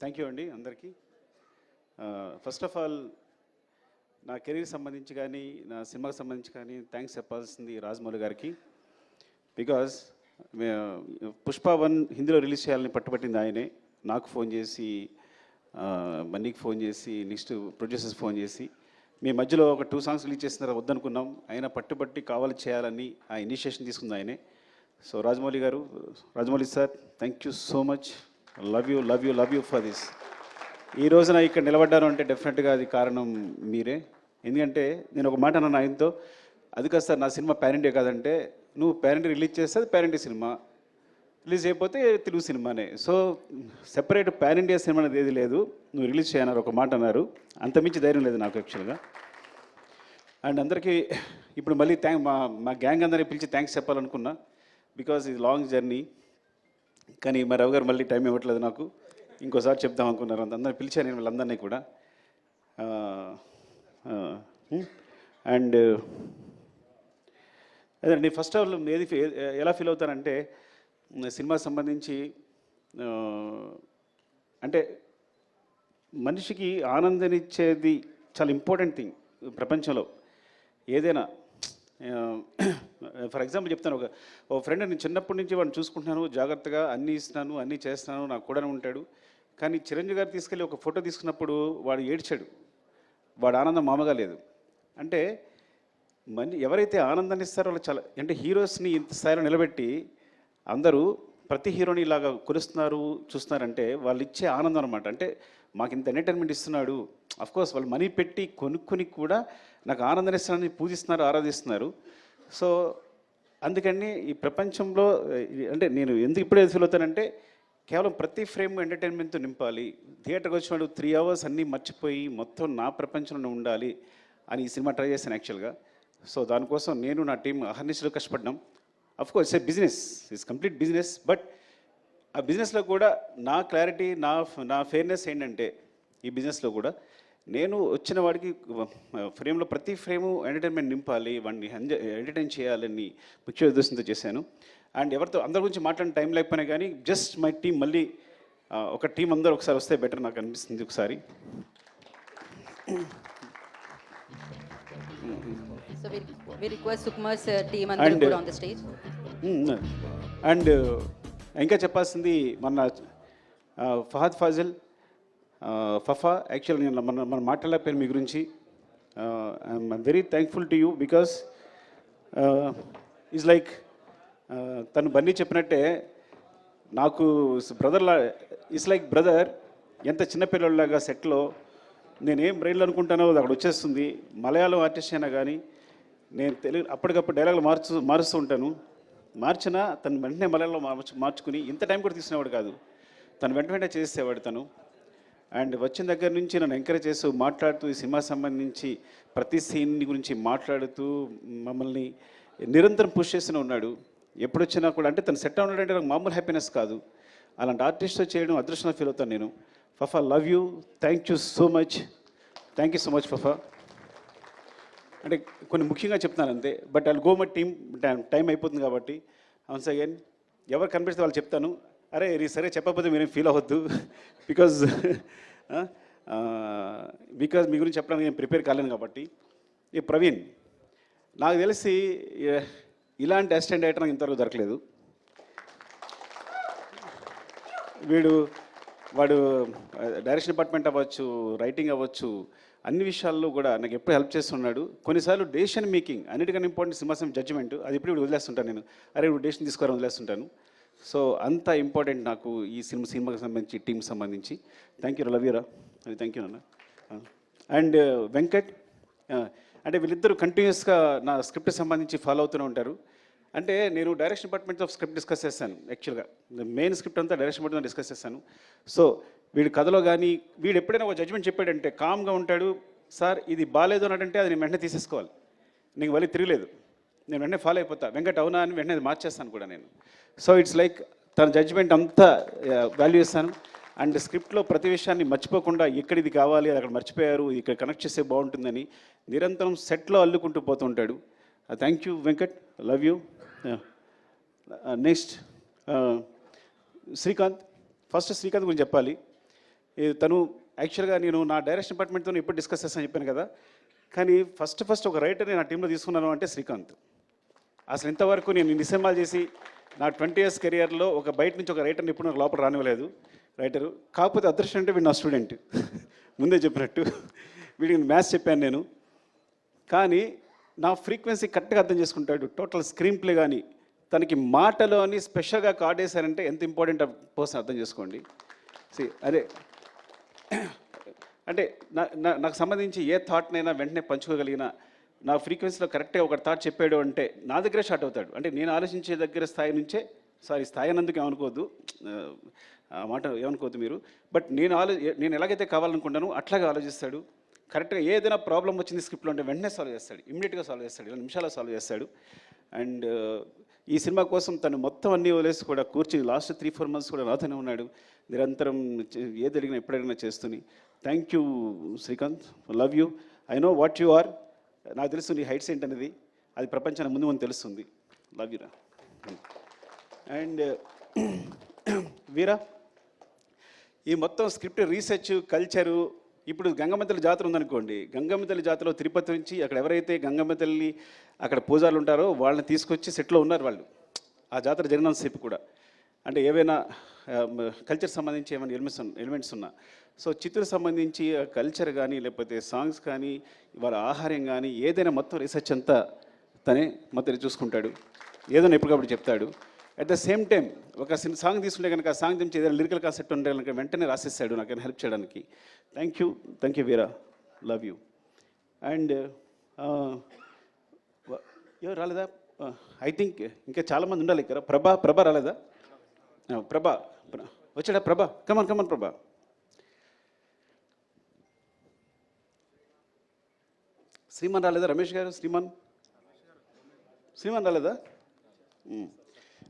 Thank you అండి అందరికీ. First of all నా కెరీర్ సంబంధించి కానీ నా సినిమాకి సంబంధించి కానీ థ్యాంక్స్ చెప్పాల్సింది రాజమౌళి గారికి. బికాజ్ పుష్ప 1 హిందీలో రిలీజ్ చేయాలని పట్టుబట్టింది ఆయనే. నాకు ఫోన్ చేసి, మన్నీకి ఫోన్ చేసి, నెక్స్ట్ ప్రొడ్యూసర్స్ ఫోన్ చేసి, మీ మధ్యలో ఒక 2 సాంగ్స్ రిలీజ్ చేస్తున్నారా వద్దనుకున్నాం, ఆయన పట్టుబట్టి కావాలి చేయాలని ఆ ఇనిషియేషన్ తీసుకుంది ఆయనే. సో రాజమౌళి గారు, Rajamouli sir, thank you so much. Love you for this. ఈ రోజున ఇక్కడ నిలబడ్డాను అంటే డెఫినెట్గా అది కారణం మీరే. ఎందుకంటే నేను ఒక మాట అన్నాను ఆయనతో, అది కాదు సార్ నా సినిమా పాన్ ఇండియా కాదంటే, నువ్వు పాన్ ఇండియా రిలీజ్ చేస్తే అది పాన్ ఇండియా సినిమా, రిలీజ్ అయిపోతే తెలుగు సినిమానే. So separate pan India cinema అనేది ఏది లేదు, నువ్వు రిలీజ్ చేయన్నారు ఒక మాట అన్నారు. అంతమించి ధైర్యం లేదు నాకు యాక్చువల్గా. అండ్ అందరికీ ఇప్పుడు మళ్ళీ మా గ్యాంగ్ అందరినీ పిలిచి థ్యాంక్స్ చెప్పాలనుకున్నా, బికాజ్ ఇది లాంగ్ జర్నీ. కానీ మా రావు గారు మళ్ళీ టైం ఇవ్వట్లేదు నాకు, ఇంకోసారి చెప్దాం అనుకున్నారు. అందరిని పిలిచాను నేను వీళ్ళందరినీ కూడా. అండ్ అదే నేను ఫస్ట్ ఆఫ్ ఆల్ ఎలా ఫీల్ అవుతానంటే, సినిమాకి సంబంధించి అంటే మనిషికి ఆనందాన్నిచ్చేది చాలా ఇంపార్టెంట్ థింగ్ ప్రపంచంలో ఏదైనా. ఫర్ ఎగ్జాంపుల్ చెప్తాను, ఒక ఫ్రెండ్, నేను చిన్నప్పటి నుంచి వాడిని చూసుకుంటున్నాను, జాగ్రత్తగా అన్నీ ఇస్తున్నాను, అన్నీ చేస్తున్నాను, నాకు కూడా ఉంటాడు. కానీ చిరంజీవి గారు తీసుకెళ్ళి ఒక ఫోటో తీసుకున్నప్పుడు వాడు ఏడ్చాడు, వాడు ఆనందం మామూలుగా లేదు. అంటే ఎవరైతే ఆనందాన్ని ఇస్తారో వాళ్ళు చాలా, అంటే హీరోస్ని ఇంత స్థాయిలో నిలబెట్టి అందరూ ప్రతి హీరోని ఇలాగా కొలుస్తున్నారు చూస్తున్నారంటే వాళ్ళు ఇచ్చే ఆనందం అనమాట. అంటే మాకు ఇంత ఎంటర్టైన్మెంట్ ఇస్తున్నాడు, అఫ్కోర్స్ వాళ్ళు మనీ పెట్టి కొనుక్కొని కూడా నాకు ఆనందం ఇస్తున్నారని పూజిస్తున్నారు, ఆరాధిస్తున్నారు. సో అందుకని ఈ ప్రపంచంలో అంటే నేను ఎందుకు ఇప్పుడే ఫీల్ అవుతానంటే, కేవలం ప్రతి ఫ్రేమ్ ఎంటర్టైన్మెంట్తో నింపాలి. థియేటర్కి వచ్చినాడు 3 అవర్స్ అన్నీ మర్చిపోయి మొత్తం నా ప్రపంచంలో ఉండాలి అని ఈ సినిమా ట్రై చేశాను యాక్చువల్గా. సో దానికోసం నేను నా టీం అహర్నిశలు కష్టపడ్డాం. Of course A business, it's complete business. But ఆ బిజినెస్లో కూడా నా క్లారిటీ, నా ఫెయిర్నెస్ ఏంటంటే, ఈ బిజినెస్లో కూడా నేను వచ్చిన వాడికి ఫ్రేమ్లో ప్రతి ఫ్రేము ఎంటర్టైన్మెంట్ నింపాలి, వాడిని ఎంటర్టైన్ చేయాలని ముఖ్య ఉద్దేశంతో చేశాను. అండ్ ఎవరితో అందరి గురించి మాట్లాడిన టైం లేకపోయినా కానీ జస్ట్ మై టీం మళ్ళీ ఒక టీం అందరూ ఒకసారి వస్తే బెటర్ నాకు అనిపిస్తుంది ఒకసారి. అండ్ ఇంకా చెప్పాల్సింది మన ఫహద్ ఫాజిల్, ఫఫా. యాక్చువల్ నేను మనం మాట్లాడలేకపోయాను మీ గురించి. I'm very thankful to you because is like తను బన్నీ చెప్పినట్టే నాకు బ్రదర్లా, ఇట్స్ లైక్ బ్రదర్. ఎంత చిన్నపిల్లలాగా సెట్లో నేనేం బ్రెయిన్లో అనుకుంటానో అది అక్కడ వచ్చేస్తుంది. మలయాళం ఆర్టిస్ట్ అయినా కానీ నేను తెలుగు అప్పటికప్పుడు డైలాగులు మారుస్తూ ఉంటాను. మార్చినా తను వెంటనే మలయాళంలో మార్చుకుని ఇంత టైం కూడా తీసుకునేవాడు కాదు, తను వెంటనే చేసేవాడు తను. అండ్ వచ్చిన దగ్గర నుంచి నన్ను ఎంకరేజ్ చేస్తూ మాట్లాడుతూ ఈ సినిమా సంబంధించి ప్రతి సీన్ గురించి మాట్లాడుతూ మమ్మల్ని నిరంతరం పుష్ చేస్తూనే ఉన్నాడు. ఎప్పుడు వచ్చినా కూడా అంటే తను సెట్ ఉన్నాడంటే నాకు మామూలు హ్యాపీనెస్ కాదు. అలాంటి ఆర్టిస్ట్తో చేయడం అదృష్టంగా ఫీల్ అవుతాను నేను. Fafa, love you, thank you so much. Thank you so much Fafa. అంటే కొన్ని ముఖ్యంగా చెప్తాను అంతే, but I'll go my team, time అయిపోతుంది కాబట్టి. వన్స్ అగైన్ ఎవరు కనిపిస్తే వాళ్ళు చెప్తాను. అరే సరే చెప్పకపోతే మీరేం ఫీల్ అవ్వద్దు, బికాజ్ మీ గురించి చెప్పడానికి నేను ప్రిపేర్ కాలేను కాబట్టి. ఈ ప్రవీణ్ నాకు తెలిసి ఇలాంటి అసిస్టెంట్ డైరెక్టర్ నాకు ఇంతవరకు దొరకలేదు. వాడు డైరెక్షన్ డిపార్ట్మెంట్ అవ్వచ్చు, రైటింగ్ అవ్వచ్చు, అన్ని విషయాల్లో కూడా నాకు ఎప్పుడు హెల్ప్ చేస్తున్నాడు. కొన్నిసార్లు డెసిషన్ మేకింగ్ అన్నిటికన్నా ఇంపార్టెంట్ సినిమా జడ్జిమెంట్, అది ఇప్పుడు వదిలేస్తుంటాను నేను. అరే ఇప్పుడు డెసిషన్ తీసుకోవాలని వదిలేస్తుంటాను. సో అంత ఇంపార్టెంట్ నాకు ఈ సినిమాకి సంబంధించి, టీంకి సంబంధించి. థ్యాంక్ యూ, లవ్ యూరా. అది థ్యాంక్ యూ నాన్న. అండ్ వెంకట్, అంటే వీళ్ళిద్దరూ కంటిన్యూస్గా నా స్క్రిప్ట్ సంబంధించి ఫాలో అవుతూనే ఉంటారు. అంటే నేను డైరెక్షన్ డిపార్ట్మెంట్తో స్క్రిప్ట్ డిస్కస్ చేశాను. యాక్చువల్గా మెయిన్ స్క్రిప్ట్ అంతా డైరెక్షన్ డిపార్ట్మెంట్ డిస్కస్ చేశాను. సో వీడి కథలో కానీ వీడు ఎప్పుడైనా ఒక జడ్జ్మెంట్ చెప్పాడంటే కామ్గా ఉంటాడు. సార్ ఇది బాగాలేదు అన్నాడంటే అది నేను వెంటనే తీసేసుకోవాలి, నీకు మళ్ళీ తిరగలేదు, నేను వెంటనే ఫాలో అయిపోతా. వెంకట్ అవునా అని వెంటనే మార్చేస్తాను కూడా నేను. సో ఇట్స్ లైక్ తన జడ్జ్మెంట్ అంతా వాల్యూ చేస్తాను. అండ్ స్క్రిప్ట్లో ప్రతి విషయాన్ని మర్చిపోకుండా ఎక్కడ ఇది కావాలి, అది అక్కడ మర్చిపోయారు, ఇక్కడ కనెక్ట్ చేస్తే బాగుంటుందని నిరంతరం సెట్లో అల్లుకుంటూ పోతుంటాడు. Thank you Venkat, love you. Next Srikanth. First Srikanth గురించి చెప్పాలి. తను యాక్చువల్గా నేను నా డైరెక్షన్ డిపార్ట్మెంట్తో ఇప్పుడు డిస్కస్ చేస్తాను చెప్పాను కదా, కానీ ఫస్ట్ ఒక రైటర్ని నా టీంలో తీసుకున్నాను అంటే శ్రీకాంత్. అసలు ఇంతవరకు నేను ఇన్ని సినిమాలు చేసి నా 20 years కెరియర్లో ఒక బయట నుంచి ఒక రైటర్ని ఇప్పుడు నాకు లోపల రానివ్వలేదు రైటరు. కాకపోతే అదృష్టం అంటే వీడు నా స్టూడెంట్, ముందే చెప్పినట్టు వీడికి మ్యాథ్స్ చెప్పాను నేను. కానీ నా ఫ్రీక్వెన్సీ కరెక్ట్గా అర్థం చేసుకుంటాడు. టోటల్ స్క్రీన్ ప్లే కానీ తనకి మాటలోని స్పెషల్గా కార్డ్ వేశారంటే ఎంత ఇంపార్టెంట్ పర్సన్ అర్థం చేసుకోండి. అదే అంటే నాకు సంబంధించి ఏ థాట్నైనా వెంటనే పంచుకోగలిగిన, నా ఫ్రీక్వెన్సీలో కరెక్ట్గా ఒక థాట్ చెప్పాడు అంటే నా దగ్గరే షార్ట్ అవుతాడు. అంటే నేను ఆలోచించే దగ్గర స్థాయి నుంచే, స్థాయి అన్నందుకు ఏమనుకోవద్దు, ఆ మాట ఏమనుకోవద్దు మీరు, బట్ నేను ఎలాగైతే కావాలనుకుంటానో అట్లాగే ఆలోచిస్తాడు. కరెక్ట్గా ఏదైనా ప్రాబ్లం వచ్చింది స్క్రిప్ట్లో అంటే వెంటనే సాల్వ్ చేస్తాడు, ఇమ్మీడియట్గా సాల్వ్ చేస్తాడు, 20 నిమిషాల్లో సాల్వ్ చేస్తాడు. అండ్ ఈ సినిమా కోసం తను మొత్తం అన్నీ వదిలేసి కూడా కూర్చుని లాస్ట్ 3-4 months కూడా నాతోనే ఉన్నాడు, నిరంతరం ఏది అడిగినా ఎప్పుడడిగినా చేస్తూని. Thank you Srikanth, love you, I know what you are. నాకు తెలుసు నీ హైట్స్ ఏంటనేది, అది ప్రపంచానికి ముందు ముందు తెలుస్తుంది. లవ్ యూరా. అండ్ వీరా, ఈ మొత్తం స్క్రిప్ట్ రీసెర్చ్ కల్చరు, ఇప్పుడు గంగమ్మ తల్లి జాతర ఉందనుకోండి, గంగమ్మ తల్లి జాతరలో తిరుపతి నుంచి అక్కడ ఎవరైతే గంగమ్మ తల్లి అక్కడ పూజారులు ఉంటారో వాళ్ళని తీసుకొచ్చి సెట్లో ఉన్నారు వాళ్ళు, ఆ జాతర జరిగినంతసేపు కూడా. అంటే ఏవైనా కల్చర్ సంబంధించి ఏమైనా ఎలిమెంట్స్ ఉన్నా, సో చిత్తూరు సంబంధించి కల్చర్ కానీ లేకపోతే సాంగ్స్ కానీ వాళ్ళ ఆహారం కానీ ఏదైనా మొత్తం రీసెర్చ్ అంతా తనే మొత్తం చూసుకుంటాడు, ఏదైనా ఎప్పటికప్పుడు చెప్తాడు. అట్ ద సేమ్ టైం ఒక సాంగ్ తీసుకుంటే కనుక ఆ సాంగ్ నుంచి ఏదైనా లిరికల్ కాన్సెప్ట్ ఉంటే కనుక వెంటనే రాసేస్తాడు నాకైనా హెల్ప్ చేయడానికి. Thank you Veera, love you. And ఎవరు రాలేదా? ఐ థింక్ ఇంకా చాలామంది ఉండాలి ఇక్కడ. ప్రభా రాలేదా? ప్రభా వచ్చాడా? ప్రభా కమన్ ప్రభా. శ్రీమాన్ రాలేదా? రమేష్ గారు, శ్రీమాన్ రాలేదా?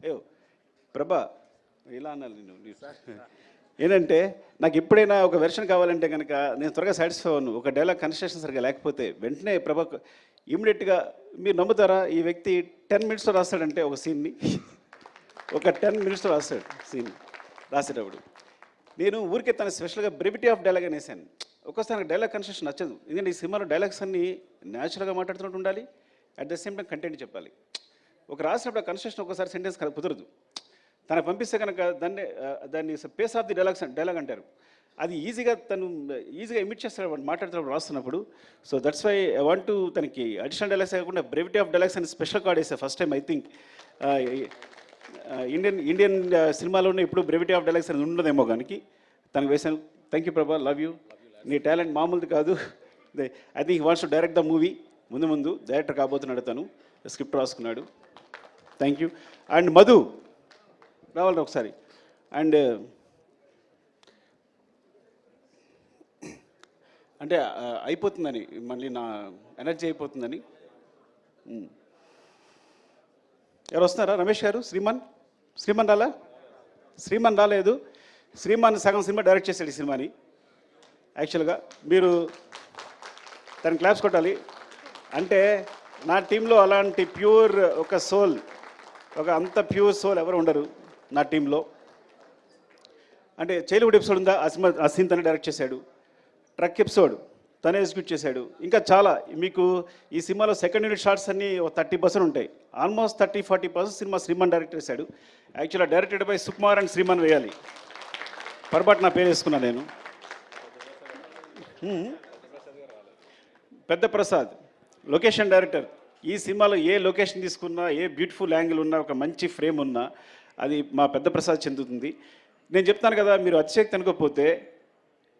అయ్యో ప్రభా, ఇలా అన్నాను నేను. ఏంటంటే నాకు ఎప్పుడైనా ఒక వెర్షన్ కావాలంటే కనుక నేను త్వరగా సాటిస్ఫై అవ్వను. ఒక డైలాగ్ కన్స్ట్రక్షన్ సరిగా లేకపోతే వెంటనే ప్రభా ఇమీడియట్గా, మీరు నమ్ముతారా, ఈ వ్యక్తి 10 minutesలో రాస్తాడంటే ఒక సీన్ని, ఒక 10 minutesలో రాస్తాడు సీన్. రాసేటప్పుడు నేను ఊరికే తన స్పెషల్గా బ్రెవిటీ ఆఫ్ డైలాగ్ అనేసాను. ఒక్కోసారి నాకు డైలాగ్ కన్స్ట్రక్షన్ నచ్చదు, ఎందుకంటే ఈ సినిమాలో డైలాగ్స్ అన్నీ న్యాచురల్గా మాట్లాడుతున్నట్టు ఉండాలి, at the same time content చెప్పాలి. ఒక రాసినప్పుడు కన్స్ట్రక్షన్ ఒక్కోసారి సెంటెన్స్ కుదరదు, తనకు పంపిస్తే కనుక దాన్ని పేస్ ఆఫ్ ది డైలాగ్ అంటారు. అది తను ఈజీగా ఇమిట్ చేస్తాడు మాట్లాడుతున్నప్పుడు రాస్తున్నప్పుడు. So that's why I want to తనకి అడిషనల్ డైలాగ్స్ కాకుండా బ్రెవిటీ ఆఫ్ డైలాగ్స్ అని స్పెషల్ కార్డ్ వేసా first time. I think Indian సినిమాలోనే ఇప్పుడు బ్రెవిటీ ఆఫ్ డైలాగ్స్ అనేది ఉండదేమో కానీ తనకు వేసాను. థ్యాంక్ యూ ప్రభా, లవ్ యూ. నీ టాలెంట్ మామూలుది కాదు. I think he wants to direct the movie. ముందు డైరెక్టర్ కాబోతున్నాడు, తను స్క్రిప్ట్ రాసుకున్నాడు. Thank you. అండ్ మధు రావాలి ఒకసారి. అండ్ అంటే అయిపోతుందని, మళ్ళీ నా ఎనర్జీ అయిపోతుందని. ఎవరు వస్తున్నారా? రమేష్ గారు, శ్రీమాన్ రాలా? శ్రీమాన్ రాలేదు. శ్రీమాన్ సగం సినిమా డైరెక్ట్ చేశాడు ఈ సినిమాని. యాక్చువల్గా మీరు తన క్లాప్స్ కొట్టాలి. అంటే నా టీంలో అలాంటి ప్యూర్ ఒక సోల్, అంత ప్యూర్ సోల్ ఎవరు ఉండరు నా టీంలో. అంటే చైల్డ్హుడ్ ఎపిసోడ్ ఉందా, ఆ సీన్ తనే డైరెక్ట్ చేశాడు. ట్రక్ ఎపిసోడ్ తనే ఎగ్జిక్యూట్ చేశాడు. ఇంకా చాలా మీకు ఈ సినిమాలో సెకండ్ యూనిట్ షార్ట్స్ అన్నీ 30% ఉంటాయి. ఆల్మోస్ట్ 30-40% సినిమా శ్రీమాన్ డైరెక్ట్ చేశాడు. యాక్చువల్గా directed by Sukumar and Sriman వేయాలి, పొరపాటు నా పేరు వేసుకున్నాను నేను. పెద్ద ప్రసాద్ లొకేషన్ డైరెక్టర్. ఈ సినిమాలో ఏ లొకేషన్ తీసుకున్నా, ఏ బ్యూటిఫుల్ యాంగిల్ ఉన్నా, ఒక మంచి ఫ్రేమ్ ఉన్నా అది మా పెద్ద ప్రసాద్ చెందుతుంది. నేను చెప్తాను కదా, మీరు అతిశక్తి అనుకోకపోతే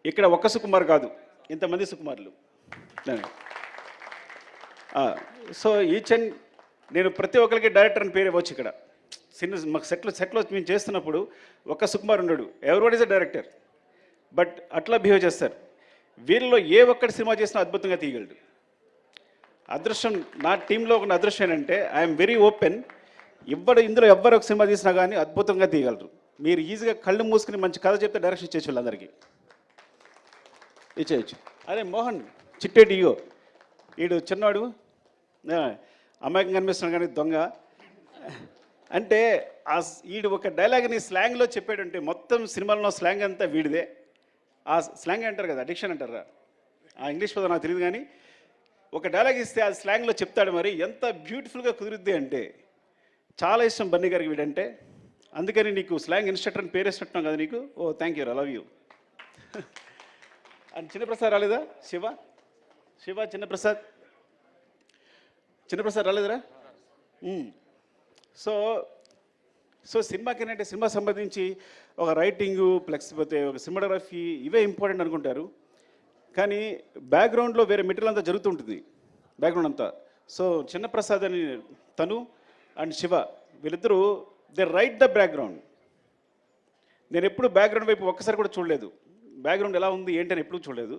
ఇక్కడ ఒక్క సుకుమార్ కాదు, ఇంతమంది సుకుమార్లు. సో నేను ప్రతి ఒక్కరికి డైరెక్టర్ అని పేరు ఇవ్వచ్చు. ఇక్కడ మాకు సెట్లో మేము చేస్తున్నప్పుడు ఒక్క సుకుమార్ ఉండడు, everybody is a director. But అట్లా బిహేవ్ చేస్తారు. వీళ్ళలో ఏ ఒక్కటి సినిమా చేసినా అద్భుతంగా తీయగలడు. అదృష్టం నా టీంలో ఒక అదృష్టం ఏంటంటే ఐఎమ్ వెరీ ఓపెన్. ఇందులో ఎవ్వరు ఒక సినిమా తీసినా కానీ అద్భుతంగా తీయగలరు. మీరు ఈజీగా కళ్ళు మూసుకుని మంచి కథ చెప్తే డైరెక్షన్ ఇచ్చేచ్చు వాళ్ళందరికీ, ఇచ్చేయచ్చు. అదే మోహన్ చిట్టేటి ఇగో, వీడు చిన్నవాడు అమాయకం కనిపిస్తున్నాడు కానీ దొంగ. అంటే వీడు ఒక డైలాగ్ని స్లాంగ్లో చెప్పాడంటే మొత్తం సినిమాలో స్లాంగ్ అంతా వీడిదే. ఆ స్లాంగ్ అంటారు కదా, అడిక్షన్ అంటారా, ఆ ఇంగ్లీష్ పదం నాకు తెలియదు కానీ ఒక డైలాగ్ ఇస్తే ఆ స్లాంగ్లో చెప్తాడు. మరి ఎంత బ్యూటిఫుల్గా కుదురుద్ది అంటే చాలా ఇష్టం బన్నీ గారికి వీడంటే. అందుకని నీకు స్లాంగ్ ఇన్స్ట్రక్టర్ అని పేరేసినట్టున్నాం కదా నీకు. Oh thank you, I love you. And Chinnaprasad రాలేదా? శివ చిన్నప్రసాద్ రాలేదురా? సో సినిమాకి ఏంటంటే సినిమా సంబంధించి ఒక రైటింగు లేకపోతే ఒక సినిమాటోగ్రఫీ ఇవే ఇంపార్టెంట్ అనుకుంటారు. కానీ బ్యాక్గ్రౌండ్లో వేరే మెటీరియల్ అంతా జరుగుతుంటుంది, బ్యాక్గ్రౌండ్ అంతా. సో చిన్నప్రసాద్ అని తను అండ్ శివ వీళ్ళిద్దరూ దే రైట్ ద బ్యాక్గ్రౌండ్. నేను ఎప్పుడు బ్యాక్గ్రౌండ్ వైపు ఒక్కసారి కూడా చూడలేదు, బ్యాక్గ్రౌండ్ ఎలా ఉంది ఏంటి అని ఎప్పుడు చూడలేదు.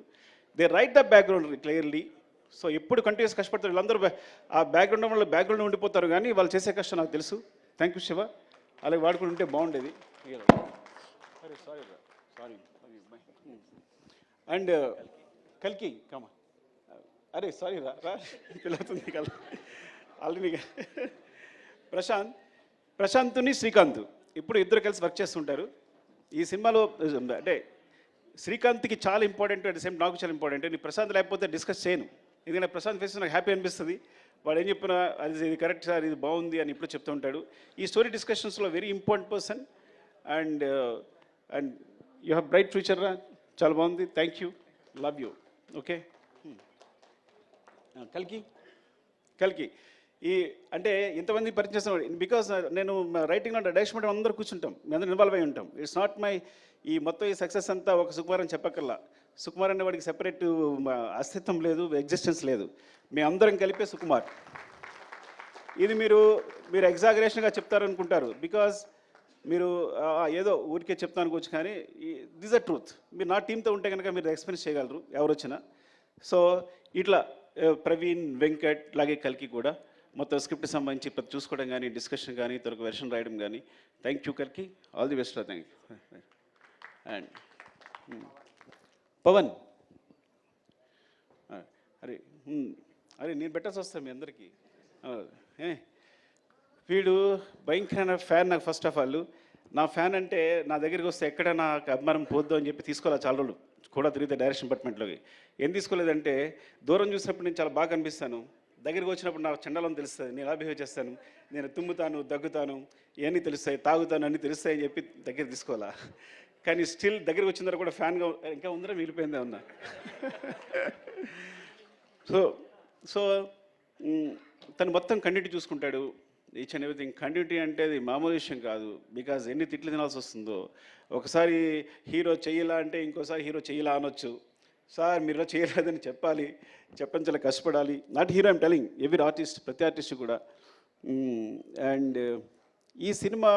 They right the background clearly. So ఎప్పుడు కంటిన్యూస్ కష్టపడతారు వీళ్ళందరూ. ఆ బ్యాక్గ్రౌండ్ వల్ల బ్యాక్గ్రౌండ్ ఉండిపోతారు, కానీ వాళ్ళు చేసే కష్టం నాకు తెలుసు. థ్యాంక్ యూ శివ, అలాగే వాడుకుని ఉంటే బాగుండేది. సారీ. అండ్ కల్కి కమా, అరే సారీ రా పిల్లవుతుంది కల్ ఆల్రెడీ. ప్రశాంత్ని శ్రీకాంత్ ఇప్పుడు ఇద్దరు కలిసి వర్క్ చేస్తుంటారు ఈ సినిమాలో. అంటే శ్రీకాంత్కి చాలా ఇంపార్టెంట్, అట్ ద సేమ్ నాకు చాలా ఇంపార్టెంట్. నేను ప్రశాంత్ లేకపోతే డిస్కస్ చేయను, ఎందుకంటే ప్రశాంత్ ఫేస్ నాకు హ్యాపీ అనిపిస్తుంది. వాడు ఏం చెప్పినా అది ఇది కరెక్ట్ సార్, ఇది బాగుంది అని ఇప్పుడు చెప్తూ ఉంటాడు. ఈ స్టోరీ డిస్కషన్స్లో very important person. And you have bright future రా, చాలా బాగుంది. Thank you, love you. Okay. కల్కి ఈ అంటే ఇంతమంది పరిచయం చేస్తాను బికాస్ నేను రైటింగ్ అంటే డైరెక్షన్ అందరూ కూర్చుంటాం, మేము అందరూ ఇన్వాల్వ్ అయి ఉంటాం. ఇట్స్ నాట్ మై ఈ మొత్తం ఈ సక్సెస్ అంతా ఒక సుకుమార్ అని చెప్పక్కర్లా. సుకుమార్ అనే వాడికి సెపరేట్ అస్తిత్వం లేదు, ఎగ్జిస్టెన్స్ లేదు. మేము అందరం కలిపే సుకుమార్. ఇది మీరు ఎగ్జాగరేషన్గా చెప్తారనుకుంటారు, బికాజ్ మీరు ఏదో ఊరికే చెప్తాను అనుకోవచ్చు, కానీ దిస్ అ ట్రూత్. మీరు నా టీంతో ఉంటే కనుక మీరు ఎక్స్పీరియన్స్ చేయగలరు ఎవరు వచ్చినా. సో ఇట్లా ప్రవీణ్, వెంకట్, అలాగే కల్కి కూడా మొత్తం స్క్రిప్ట్ సంబంధించి చూసుకోవడం కానీ, డిస్కషన్ కానీ, తొలక వెర్షన్ రాయడం కానీ. థ్యాంక్ యూ కల్కి, all the best. Thank you. And Pavan, అరే నేను పెట్టాల్సి వస్తాను మీ అందరికీ. వీడు భయంకరమైన ఫ్యాన్ నాకు. ఫస్ట్ ఆఫ్ ఆల్ నా ఫ్యాన్ అంటే నా దగ్గరికి వస్తే ఎక్కడ నాకు అభిమానం పోద్దు అని చెప్పి తీసుకోవాలి. చాలా రోజులు కూడా తిరిగితే డైరెక్షన్ డిపార్ట్మెంట్లోకి ఏం తీసుకోలేదంటే, దూరం చూసినప్పుడు నేను చాలా బాగా అనిపిస్తాను, దగ్గరికి వచ్చినప్పుడు నాకు చండాలని తెలుస్తుంది, నేను ఎలా బిహేవ్ చేస్తాను, నేను తుమ్ముతాను, దగ్గుతాను, ఇవన్నీ తెలుస్తాయి, తాగుతాను అన్నీ తెలుస్తాయి అని చెప్పి దగ్గర తీసుకోవాలా. కానీ స్టిల్ దగ్గరికి వచ్చిన తర్వాత కూడా ఫ్యాన్గా ఇంకా ఉందరా మిగిలిపోయిందే ఉన్నా. సో తను మొత్తం కంటిన్యూటీ చూసుకుంటాడు, ఈచ్ అండ్ ఎవ్రీథింగ్. కంటిన్యూటీ అంటే అది మామూలు విషయం కాదు, బికాజ్ ఎన్ని తిట్లు తినాల్సి వస్తుందో. ఒకసారి హీరో చెయ్యలా అంటే ఇంకోసారి హీరో చెయ్యలా అనొచ్చు. సార్ మీరు చేయలేదని చెప్పాలి, చెప్పని చాలా కష్టపడాలి. Not hero I'm telling, every artist, ప్రతి ఆర్టిస్ట్ కూడా. అండ్ ఈ సినిమా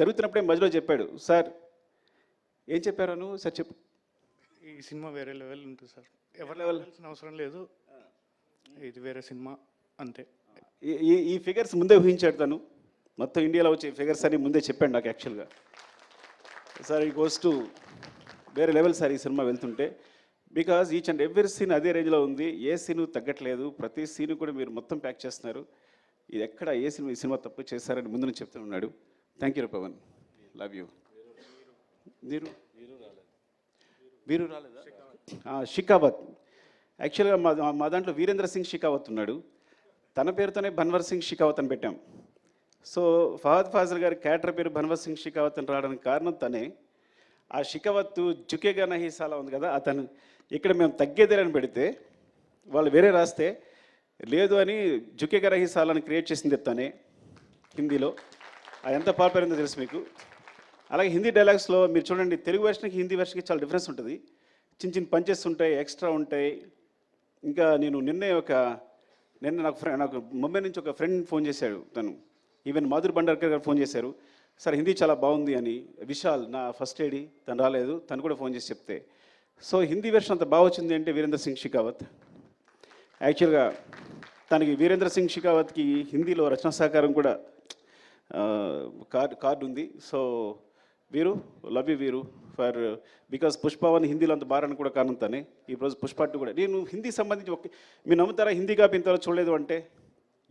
జరుగుతున్నప్పుడే మధ్యలో చెప్పాడు, సార్ ఏం చెప్పారు సార్ చెప్పు. ఈ సినిమా వేరే లెవెల్ ఉంటుంది సార్, ఎవరి లెవెల్ అవసరం లేదు, ఇది వేరే సినిమా అంతే. ఈ ఫిగర్స్ ముందే ఊహించాడు తను, మొత్తం ఇండియాలో వచ్చే ఫిగర్స్ అని ముందే చెప్పాడు నాకు యాక్చువల్గా. సార్ ఈ గోస్ టు వేరే లెవెల్ సార్ ఈ సినిమా వెళ్తుంటే, because each and every scene అదే రేంజ్లో ఉంది, ఏ సీను తగ్గట్లేదు, ప్రతి సీను కూడా మీరు మొత్తం ప్యాక్ చేస్తున్నారు. ఇది ఎక్కడ ఏ సినిమా ఈ సినిమా తప్పు చేస్తారని ముందు నుంచి చెప్తూ ఉన్నాడు. Thank you Pavan, love you. వీరు రాలేదా? షికావత్. యాక్చువల్గా మా దాంట్లో వీరేంద్ర సింగ్ షికావత్ ఉన్నాడు, తన పేరుతోనే భన్వర్ సింగ్ షికావత్ అని పెట్టాం. సో ఫహద్ ఫాజిల్ గారి క్యారెక్టర్ పేరు భన్వర్ సింగ్ షికావత్ అని రావడానికి కారణం తనే. ఆ షికావత్ జుకేగా నహీ సాలా ఉంది కదా, అతను ఇక్కడ మేము తగ్గేదేలని పెడితే వాళ్ళు వేరే రాస్తే లేదు అని జుకేగా నహీ సాలాని క్రియేట్ చేసింది తనే హిందీలో. అది ఎంత పాపులర్ అయిందో తెలుసు మీకు. అలాగే హిందీ డైలాగ్స్లో మీరు చూడండి, తెలుగు వెర్షన్కి హిందీ వెర్షన్కి చాలా డిఫరెన్స్ ఉంటుంది. చిన్న చిన్న పంచెస్ ఉంటాయి, ఎక్స్ట్రా ఉంటాయి. ఇంకా నేను నిన్న నాకు ముంబై నుంచి ఒక ఫ్రెండ్ ఫోన్ చేశాడు, తను ఈవెన్ మాధురి భండార్కర్ గారు ఫోన్ చేశారు, సార్ హిందీ చాలా బాగుంది అని. విశాల్ నా ఫస్ట్ ఏడి, తను రాలేదు, తను కూడా ఫోన్ చేసి చెప్తే. సో హిందీ వెర్షన్ అంత బాగా వచ్చింది అంటే వీరేంద్ర సింగ్ షికావత్. యాక్చువల్గా తనకి వీరేంద్ర సింగ్ షికావత్కి హిందీలో రచనా సహకారం కూడా కార్డు ఉంది. సో వీరు, లవ్ యూ వీరు ఫర్ బికాస్ పుష్పవన్ హిందీలో అంత బారని కూడా కారణం తనే. ఈరోజు పుష్ప 2 కూడా నేను హిందీ సంబంధించి మీరు నమ్ముతారా, హిందీ కాపీ ఇంతవరకు చూడలేదు అంటే.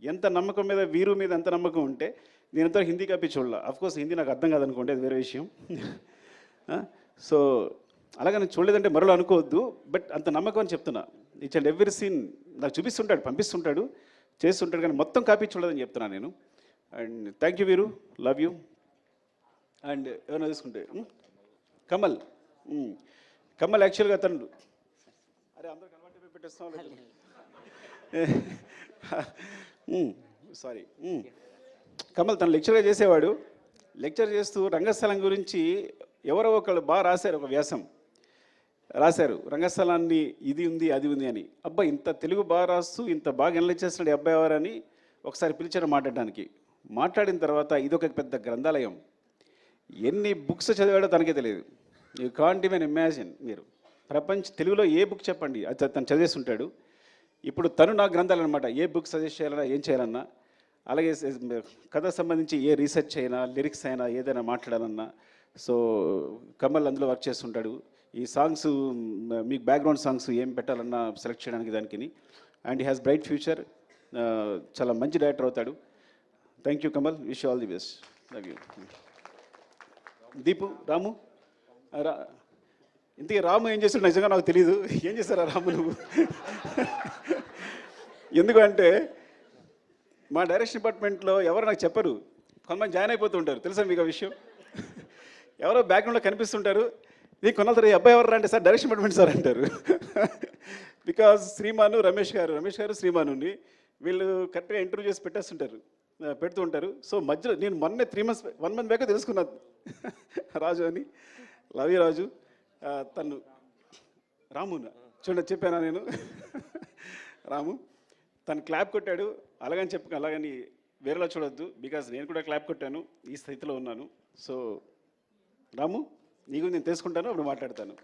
ఎంత నమ్మకం మీద వీరు మీద ఎంత నమ్మకం ఉంటే నేను ఇంతవరకు హిందీ కాపీ చూడాల. అఫ్కోర్స్ హిందీ నాకు అర్థం కాదనుకోండి, అది వేరే విషయం. సో అలాగే నేను చూడలేదంటే మరోలా అనుకోవద్దు, బట్ అంత నమ్మకం అని చెప్తున్నా. ఈచ్ అండ్ ఎవ్రీ సీన్ నాకు చూపిస్తుంటాడు, పంపిస్తుంటాడు, చేస్తుంటాడు, కానీ మొత్తం కాపీ చూడలేదని చెప్తున్నాను నేను. అండ్ థ్యాంక్ యూ వీరు, లవ్ యూ. అండ్ ఏమైనా తీసుకుంటే కమల్. కమల్ యాక్చువల్గా తను అరే అందరూ కన్వర్ట్ పెట్టేస్తాం సారీ. కమల్ తను లెక్చర్గా చేసేవాడు. లెక్చర్ చేస్తూ రంగస్థలం గురించి ఎవరో ఒకళ్ళు బాగా రాశారు, ఒక వ్యాసం రాశారు, రంగస్థలాన్ని ఇది ఉంది అది ఉంది అని. అబ్బా ఇంత తెలుగు బాగా రాస్తూ ఇంత బాగా ఎనలైజ్ చేస్తున్నాడు అబ్బాయి ఎవరని ఒకసారి పిలిచారు మాట్లాడడానికి. మాట్లాడిన తర్వాత ఇదొక పెద్ద గ్రంథాలయం, ఎన్ని బుక్స్ చదివాడో తనకే తెలియదు. You can't even imagine. మీరు తెలుగులో ఏ బుక్ చెప్పండి అది తను చదివేసి ఉంటాడు. ఇప్పుడు తను నా గ్రంథాలు అనమాట, ఏ బుక్ సజెస్ట్ చేయాలన్నా ఏం చేయాలన్నా, అలాగే కథకు సంబంధించి ఏ రీసెర్చ్ అయినా లిరిక్స్ అయినా ఏదైనా మాట్లాడాలన్నా. సో కమల్ అందులో వర్క్ చేస్తుంటాడు. ఈ సాంగ్స్ మీకు బ్యాక్గ్రౌండ్ సాంగ్స్ ఏం పెట్టాలన్నా సెలెక్ట్ చేయడానికి దానికి. And he has bright future, చాలా మంచి డైరెక్టర్ అవుతాడు. Thank you Kamal, wish all the best, love you. Deepu, Ramu ఇంతకీ రాము ఏం చేస్తాడు నిజంగా నాకు తెలియదు. ఏం చేస్తారా రాము నువ్వు? ఎందుకంటే మా డైరెక్షన్ డిపార్ట్మెంట్లో ఎవరు నాకు చెప్పరు, కొంతమంది జాయిన్ అయిపోతూ ఉంటారు. తెలుసా మీకు ఆ విషయం? ఎవరో బ్యాక్గ్రౌండ్లో కనిపిస్తుంటారు. నీకు కొన్నాళ్ళు ఈ అబ్బాయి ఎవరు అంటే సార్ డైరెక్షన్ డిపార్ట్మెంట్ సార్ అంటారు. బికాజ్ శ్రీమాను రమేష్ గారు శ్రీమానుని వీళ్ళు కరెక్ట్గా ఇంటర్వ్యూ చేసి పెడుతూ ఉంటారు. సో మధ్యలో నేను మొన్నే 1 month బ్యాక్ తెలుసుకున్నాను రాజు అని. లవ్ యూ రాజు. తను రామునా చూడండి చెప్పానా నేను. రాము తను క్లాప్ కొట్టాడు, అలాగని వేరేలా చూడొద్దు, బికాజ్ నేను కూడా క్లాప్ కొట్టాను, ఈ స్థితిలో ఉన్నాను. సో రాము నీకు నేను తెలుసుకుంటాను, అప్పుడు మాట్లాడతాను.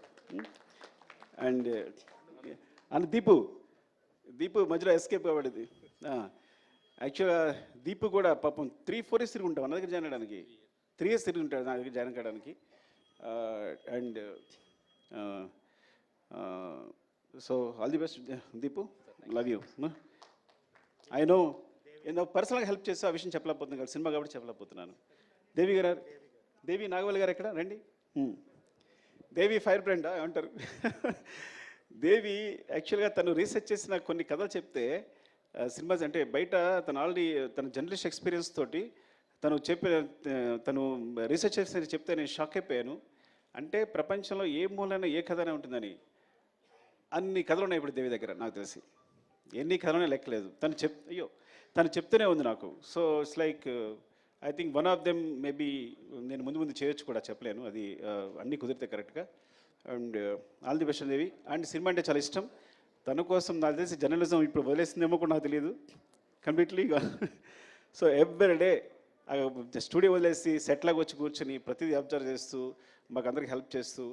అండ్ దీపు మధ్యలో ఎస్కేప్ కాబడింది. యాక్చువల్గా దీపు కూడా పాపం 3-4 years తిరిగి ఉంటాం నా దగ్గర జాయిన్ అవ్వడానికి. 3 years తిరిగి ఉంటాడు నా దగ్గర జాయిన్ కావడానికి. And so all the best Deepu, love you. I no ఏదో పర్సనల్గా హెల్ప్ చేస్తే ఆ విషయం చెప్పలేకపోతున్నాను కదా, సినిమా కాబట్టి చెప్పలేకపోతున్నాను. దేవి నాగవల్లి గారు ఎక్కడ రండి. దేవి ఫైర్ బ్రాండా ఏమంటారు? దేవి యాక్చువల్గా తను రీసెర్చ్ చేసిన కొన్ని కథలు చెప్తే సినిమాస్ అంటే బయట తను ఆల్రెడీ తన జర్నలిస్ట్ ఎక్స్పీరియన్స్ తోటి తను రీసెర్చ్ చేసి చెప్తే నేను షాక్ అయిపోయాను. అంటే ప్రపంచంలో ఏ మూలైనా ఏ కథనే ఉంటుందని అన్ని కథలు ఉన్నాయి ఇప్పుడు దేవి దగ్గర. నాకు తెలిసి ఎన్ని కథలనే లెక్కలేదు. తను చెప్తూనే ఉంది నాకు. So it's like I think one of them maybe నేను ముందు చేయొచ్చు కూడా, చెప్పలేను అది అన్నీ కుదిరితే కరెక్ట్గా. And all the best Devi. And cinema అంటే చాలా ఇష్టం. తన కోసం నాకు తెలిసి జర్నలిజం ఇప్పుడు వదిలేసిందేమో కూడా నాకు తెలియదు కంప్లీట్లీగా. సో ఎవ్రీడే స్టూడియో వదిలేసి సెట్లాగా వచ్చి కూర్చొని ప్రతిదీ అబ్జర్వ్ చేస్తూ మాకు అందరికి హెల్ప్ చేస్తూ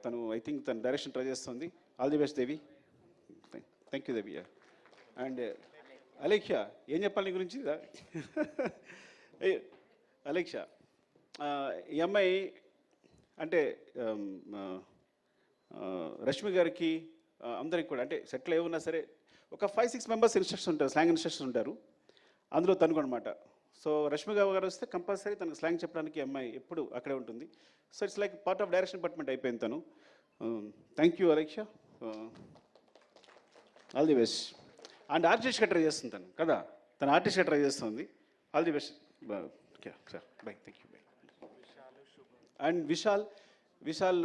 తను ఐ థింక్ తను డైరెక్షన్ ట్రై చేస్తుంది. All the best Devi. Thank you Devi. And Alekhya ఏం చెప్పాలి నీ గురించి? అలేఖ్య ఈ అమ్మాయి అంటే రష్మి గారికి అందరికి కూడా అంటే సెటిల్ ఏమన్నా సరే ఒక 5-6 members ఇన్స్ట్రక్షన్ ఉంటారు, స్లాంగ్ ఇన్స్ట్రక్షన్ ఉంటారు. అందులో తనుకు అనమాట. సో రష్మి గారు వస్తే కంపల్సరీ తనకు స్లాంగ్ చెప్పడానికి అమ్మాయి ఎప్పుడు అక్కడే ఉంటుంది. So it's like part of direction department అయిపోయింది తను. Thank you Alekhya, all the best. And ఆర్టిస్ట్గా ట్రై చేస్తుంది తను కదా, తను ఆర్టిస్ట్గా ట్రై చేస్తుంది. All the best sir, bye, thank you, bye. And Vishal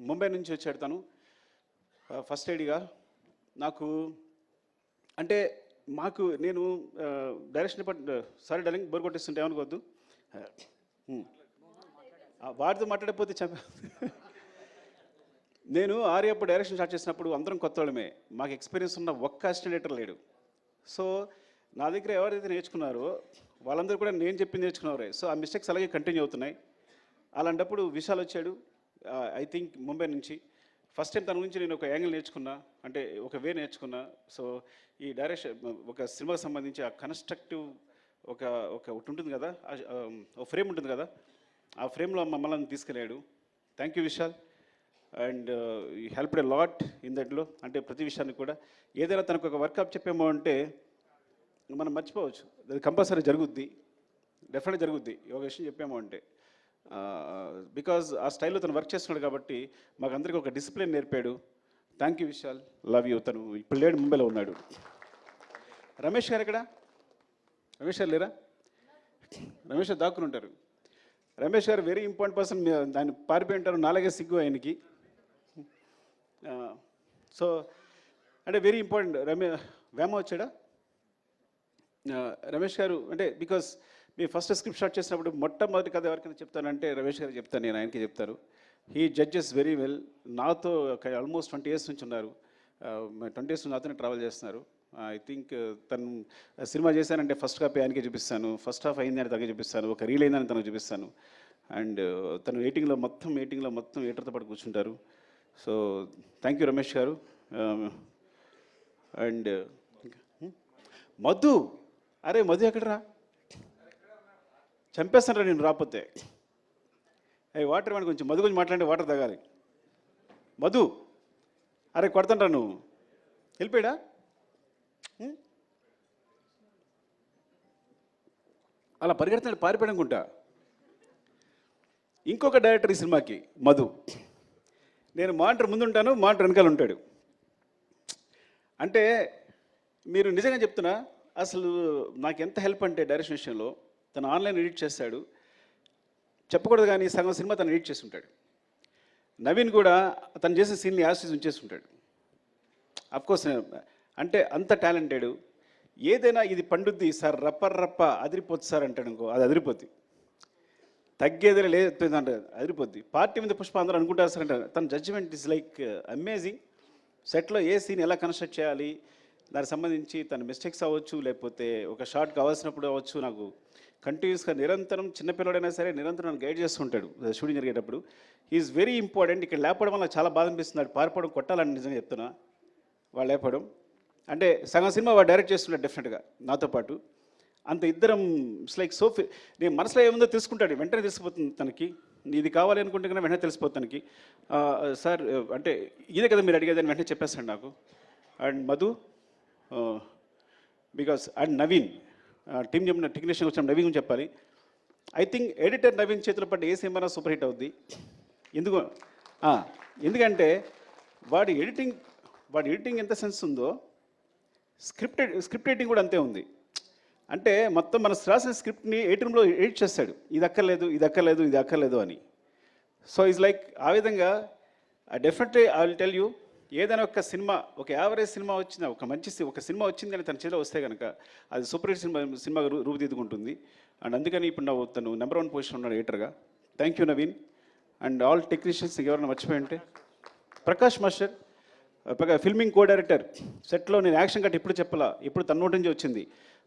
Mumbai నుంచి వచ్చాడు తను. ఫస్ట్ ఐడిగా నాకు అంటే నేను direction department sorry darling bore కొట్టేస్తుంటే ఏమనుకోవద్దు. వాటితో మాట్లాడకపోతే నేను ఆర్యప్పుడు డైరెక్షన్ స్టార్ట్ చేసినప్పుడు అందరం కొత్త వాళ్ళమే, మాకు ఎక్స్పీరియన్స్ ఉన్న ఒక్క అసిస్టెంట్ డైరెక్టర్ లేడు. సో నా దగ్గర ఎవరైతే నేర్చుకున్నారో వాళ్ళందరూ కూడా నేను చెప్పింది నేర్చుకున్నారే. సో ఆ మిస్టేక్స్ అలాగే కంటిన్యూ అవుతున్నాయి. అలాంటప్పుడు విశాల్ వచ్చాడు ఐ థింక్ ముంబై నుంచి. ఫస్ట్ టైం తన గురించి నేను ఒక యాంగిల్ నేర్చుకున్నా, అంటే ఒక వే నేర్చుకున్నా. సో ఈ డైరెక్షన్ ఒక సినిమాకి సంబంధించి ఆ కన్స్ట్రక్టివ్ ఒకటి ఉంటుంది కదా, ఒక ఫ్రేమ్ ఉంటుంది కదా, ఆ ఫ్రేమ్లో మమ్మల్ని తీసుకెళ్ళాడు. Thank you Vishal. And you helped a lot in దట్లో. అంటే ప్రతి విషయాన్ని కూడా ఏదైనా తనకు ఒక వర్కప్ చెప్పామో అంటే మనం మర్చిపోవచ్చు, అది కంపల్సరీ జరుగుద్ది, డెఫినెట్గా జరుగుద్ది. ఒక విషయం చెప్పామో అంటే బికాజ్ ఆ స్టైల్లో తను వర్క్ చేస్తున్నాడు కాబట్టి మాకు అందరికీ ఒక డిసిప్లిన్ నేర్పాడు. Thank you Vishal, love you. తను ఇప్పుడు లేడు, ముంబైలో ఉన్నాడు. రమేష్ గారు ఎక్కడ? రమేష్ గారు లేరా? రమేష్ గారు దాక్కుని ఉంటారు. రమేష్ గారు వెరీ ఇంపార్టెంట్ పర్సన్. దాన్ని పారిపోయి ఉంటారు, నాలుగే సిగ్గు ఆయనకి. సో అంటే వెరీ ఇంపార్టెంట్. వేమ వచ్చాడా? రమేష్ గారు అంటే because me first script start చేసినప్పుడు మొట్టమొదటి కథ ఎవరికైనా చెప్తానంటే రమేష్ గారు చెప్తాను, నేను ఆయనకి చెప్తారు. He judges very well. నాతో ఆల్మోస్ట్ 20 years నుంచి ఉన్నారు. 20 years నుంచి నాతోనే ట్రావెల్ చేస్తున్నారు. ఐ థింక్ తను సినిమా చేశానంటే ఫస్ట్ కాపీ ఆయనకే చూపిస్తాను, ఫస్ట్ హాఫ్ అయిందని తనకే చూపిస్తాను, ఒక రీల్ అయిందని తనకు చూపిస్తాను. అండ్ తను ఎయిటింగ్లో మొత్తం ఎయిటర్తో పాటు కూర్చుంటారు. సో థ్యాంక్ యూ రమేష్ గారు. అండ్ మధు, అరే మధు ఎక్కడరా? చంపేస్తానరా నేను రాకపోతే. అయ్యి వాటర్ వాడి కొంచెం మధు గురించి మాట్లాడే, వాటర్ తాగాలి. మధు, అరే కొడతానరా నువ్వు, వెళ్ళిపోయాడా? అలా పరిగెడుతున్నాడు, పారిపోయాడు అనుకుంటా. ఇంకొక డైరెక్టర్ ఈ సినిమాకి మధు. నేను మానిటర్ ముందు ఉంటాను, మానిటర్ వెనకాల ఉంటాడు. అంటే మీరు నిజంగా చెప్తున్నా, అసలు నాకు ఎంత హెల్ప్ అంటే డైరెక్షన్ విషయంలో. తను ఆన్లైన్ ఎడిట్ చేస్తాడు, చెప్పకూడదు కానీ సగం సినిమా తను ఎడిట్ చేసి ఉంటాడు. నవీన్ కూడా తను చేసిన సీన్ని యాసిస్ ఉంచేసి ఉంటాడు. అఫ్కోర్స్ అంటే అంత టాలెంటెడ్. ఏదైనా ఇది పండుద్ది సార్, రప్ప అదిరిపోద్ది సార్ అంటాడు అనుకో, అది అదిరిపోద్ది. తగ్గేదే లేదు అంటే అదిరిపోద్ది. పార్టీ మీద పుష్ప అందరూ అనుకుంటారు సార్ అంటారు. తన జడ్జిమెంట్ ఇస్ లైక్ అమేజింగ్. సెట్లో ఏ సీన్ ఎలా కన్స్ట్రక్ట్ చేయాలి, దానికి సంబంధించి తన మిస్టేక్స్ అవ్వచ్చు, లేకపోతే ఒక షార్ట్ కావాల్సినప్పుడు అవ్వచ్చు, నాకు కంటిన్యూస్గా నిరంతరం, చిన్నపిల్లడైనా సరే నిరంతరం నన్ను గైడ్ చేస్తుంటాడు షూటింగ్ జరిగేటప్పుడు. Is very important. ఇక్కడ లేపడం వల్ల చాలా బాధ అనిపిస్తుంది. పారిపోవడం కొట్టాలని నిజంగా చెప్తున్నా. వాళ్ళు లేపడం అంటే సగం సినిమా వాడు డైరెక్ట్ చేస్తున్నాడు డెఫినెట్గా నాతో పాటు. అంత ఇద్దరం ఇట్స్ లైక్ సో నేను మనసులో ఏముందో తెలుసుకుంటాడు, వెంటనే తెలిసిపోతుంది తనకి. ఇది కావాలి అనుకుంటే కన్నా వెంటనే తెలిసిపోతుంది తనకి. సార్ అంటే ఇదే కదా మీరు అడిగేది అని వెంటనే చెప్పేస్తాడు నాకు. And Madhu because and Naveen team చెప్పిన టెక్నీషియన్ వచ్చిన నవీన్ గురించి చెప్పాలి. ఐ థింక్ ఎడిటర్ నవీన్ చేతులు పడ్డ ఏ సినిమా సూపర్ హిట్ అవుద్ది. ఎందుకంటే వాడి ఎడిటింగ్ ఎంత సెన్స్ ఉందో, స్క్రిప్ట్ రైటింగ్ కూడా అంతే ఉంది. అంటే మొత్తం మన రాసిన స్క్రిప్ట్ని 8 రూమ్లో ఎడిట్ చేస్తాడు, ఇది అక్కర్లేదు అని. సో ఈజ్ లైక్ ఆ విధంగా definitely I will tell you, ఏదైనా ఒక సినిమా, ఒక యావరేజ్ సినిమా వచ్చిన, ఒక సినిమా వచ్చింది అని తన చేతిలో వస్తే కనుక అది సూపర్ హిట్ సినిమా రూపుదిద్దుకుంటుంది. అండ్ అందుకని ఇప్పుడు తను నెంబర్ 1 పొజిషన్ ఉన్నాడు ఎడిటర్గా. Thank you Naveen and all technicians. ఎవరైనా మర్చిపోయి ఉంటే Prakash master filming co director. సెట్లో నేను యాక్షన్ కట్ ఇప్పుడు చెప్పాలా, ఇప్పుడు తన నోటి నుంచి వచ్చింది.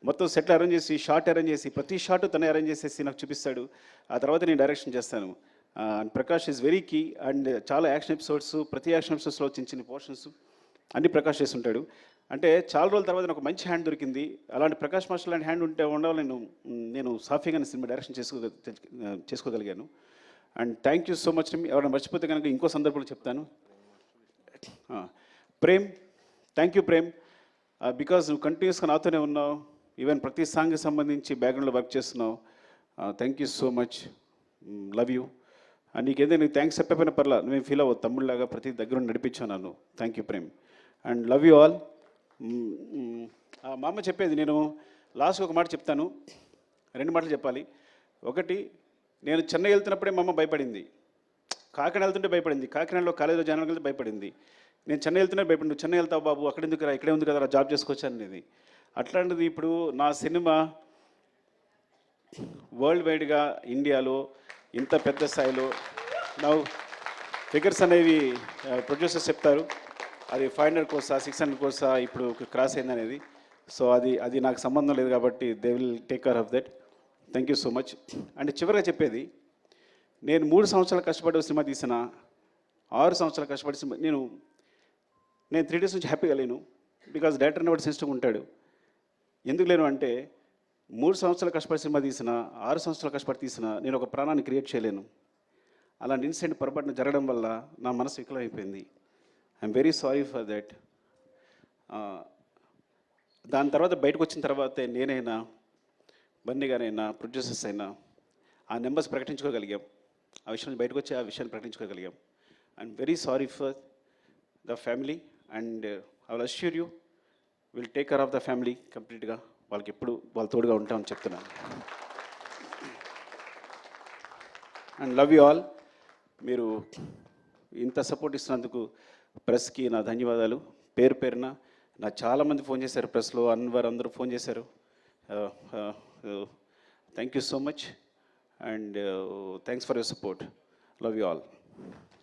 మొత్తం సెట్లు అరేంజ్ చేసి, షార్ట్ అరేంజ్ చేసి, ప్రతి షార్ట్ తనే అరేంజ్ చేసేసి నాకు చూపిస్తాడు. ఆ తర్వాత నేను డైరెక్షన్ చేస్తాను. And Prakash is very key. And చాలా యాక్షన్ ఎపిసోడ్స్, ప్రతి యాక్షన్ ఎపిసోడ్స్లో చిన్న పోర్షన్స్ అన్ని ప్రకాష్ చేస్తుంటాడు. అంటే చాలా రోజుల తర్వాత నాకు మంచి హ్యాండ్ దొరికింది. అలాంటి ప్రకాష్ మాస్టర్ లాంటి హ్యాండ్ ఉండాలి నేను సాఫీగా సినిమా డైరెక్షన్ చేసుకోగలిగాను. And thank you so much. ఎవరైనా మర్చిపోతే కనుక ఇంకో సందర్భంలో చెప్తాను. Prem, thank you Prem, because నువ్వు కంటిన్యూస్గా నాతోనే ఉన్నావు. ఈవెన్ ప్రతి సాంగ్కి సంబంధించి బ్యాక్గ్రౌండ్లో వర్క్ చేస్తున్నావు. Thank you so much, love you. నీకేదైనా థ్యాంక్స్ చెప్పకపోయినా పర్లా, నువ్వేం ఫీల్ అవ్వదు, తమ్ముళ్ళలాగా ప్రతి దగ్గర నడిపించావు నన్ను. Thank you Prem and love you all. మా అమ్మ చెప్పేది, నేను లాస్ట్కి ఒక మాట చెప్తాను, 2 మాటలు చెప్పాలి. ఒకటి, నేను చెన్నై వెళ్తున్నప్పుడే మా అమ్మ భయపడింది, కాకినాడ వెళ్తుంటే భయపడింది, కాకినాడలో కాలేజీలో జాయిన్ వెళ్తే భయపడింది. నేను చెన్నై వెళ్తున్నా భయపడి, నువ్వు చెన్నై వెళ్తావు బాబు, అక్కడ ఎందుకు రా, ఇక్కడే ఉంది కదా జాబ్ చేసుకోవచ్చు అనేది. అట్లాంటిది ఇప్పుడు నా సినిమా వరల్డ్ వైడ్గా ఇండియాలో ఇంత పెద్ద స్థాయిలో నా ఫిగర్స్ అనేవి ప్రొడ్యూసర్స్ చెప్తారు, అది 500 crores 600 crores ఇప్పుడు క్రాస్ అయింది అనేది. సో అది నాకు సంబంధం లేదు కాబట్టి they will take care of that. Thank you so much. అంటే చివరిగా చెప్పేది, నేను 3 సంవత్సరాలు కష్టపడి సినిమా తీసిన, 6 సంవత్సరాలు కష్టపడి సినిమా నేను 3 days నుంచి హ్యాపీగా లేను. బికాజ్ డైరెక్టర్ బట్టి సెన్సిటివ్గా ఉంటాడు. ఎందుకు లేను అంటే 3 సంవత్సరాలు కష్టపడి సినిమా తీసిన, 6 సంవత్సరాలు కష్టపడి తీసిన, నేను ఒక ప్రాణాన్ని క్రియేట్ చేయలేను. అలాంటి ఇన్సిడెంట్ పొరపాటున జరగడం వల్ల నా మనసు వికలమైపోయింది. I'm very sorry for that. దాని తర్వాత బయటకు వచ్చిన తర్వాతే నేనైనా, బన్నీ గారైనా, ప్రొడ్యూసర్స్ అయినా ఆ నెంబర్స్ ప్రకటించుకోగలిగాం. ఆ విషయం నుంచి బయటకు వచ్చి ఆ విషయాన్ని ప్రకటించుకోగలిగాం. I'm very sorry for the family and I will assure you will take care of the family కంప్లీట్గా. వాళ్ళకి ఎప్పుడు వాళ్ళ తోడుగా ఉంటామని చెప్తున్నాను. And love you all. మీరు ఇంత సపోర్ట్ ఇస్తున్నందుకు ప్రెస్కి నా ధన్యవాదాలు. పేరు పేరున నా చాలామంది ఫోన్ చేశారు, ప్రెస్లో అన్వర్ అందరూ ఫోన్ చేశారు. Thank you so much and thanks for your support. Love you all.